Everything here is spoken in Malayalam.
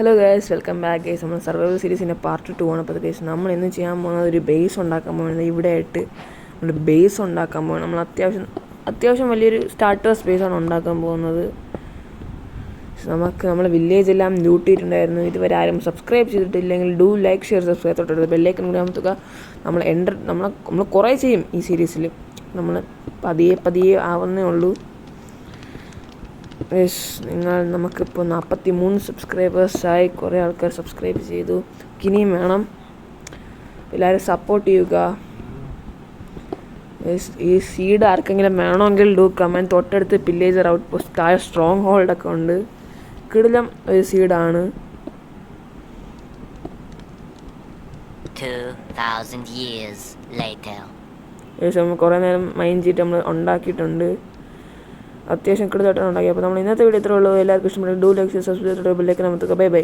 Hello guys, welcome back guys. നമ്മൾ സർവൈവൽ സീരീസിൻ്റെ പാർട്ട് 2 ആണ്. അപ്പോൾ ഗൈസ് നമ്മൾ ഇന്ന് ചെയ്യാൻ പോകുന്നത് ഒരു ബേസ് ഉണ്ടാക്കാൻ പോകുന്നത്. ഇവിടെ ആയിട്ട് നമ്മൾ ബേസ് ഉണ്ടാക്കാൻ പോകുന്നത്. നമ്മൾ അത്യാവശ്യം വലിയൊരു സ്റ്റാർട്ടേഴ്സ് ബേസാണ് ഉണ്ടാക്കാൻ പോകുന്നത്. നമ്മൾ വില്ലേജ് എല്ലാം ലൂട്ട് ചെയ്തിട്ടുണ്ടായിരുന്നു. ഇതുവരെ ആരും സബ്സ്ക്രൈബ് ചെയ്തിട്ടില്ലെങ്കിൽ ഡു ലൈക്ക് ഷെയർ സബ്സ്ക്രൈബ് തൊട്ടത് ബെല്ലൈക്കൺ കൂടി അമർത്തുക. നമ്മൾ കുറേ ചെയ്യും ഈ സീരീസിൽ. നമ്മൾ പതിയെ ആവുന്നേ ഉള്ളൂ. നമുക്കിപ്പോൾ 43 സബ്സ്ക്രൈബേഴ്സായി. കുറേ ആൾക്കാർ സബ്സ്ക്രൈബ് ചെയ്തു. ഇനിയും വേണം. എല്ലാവരും സപ്പോർട്ട് ചെയ്യുക. ഈ സീഡ് ആർക്കെങ്കിലും വേണമെങ്കിൽ ഡു കമൻറ്റ്. തൊട്ടടുത്ത് പില്ലേജർ ഔട്ട് പോസ്റ്റ്, താഴെ സ്ട്രോങ് ഹോൾഡൊക്കെ ഉണ്ട്. കിടിലം ഒരു സീഡാണ്. 2000 years later. നമ്മൾ കുറേ നേരം മൈൻഡ് ചെയ്തിട്ട് നമ്മൾ ഉണ്ടാക്കിയിട്ടുണ്ട്. അത്യാവശ്യം കിടത്തായിട്ടാണ് ഉണ്ടാക്കി. അപ്പോൾ നമ്മൾ ഇന്നത്തെ വീഡിയോ ഇത്രേ ഉള്ളൂ. എല്ലാവർക്കും ഇഷ്ടപ്പെട്ടു. ഡു ലൈക്ക് സബ്സ്ക്രൈബ് ബെല്ലൈക്കൺ അമർത്തുക. Bye bye.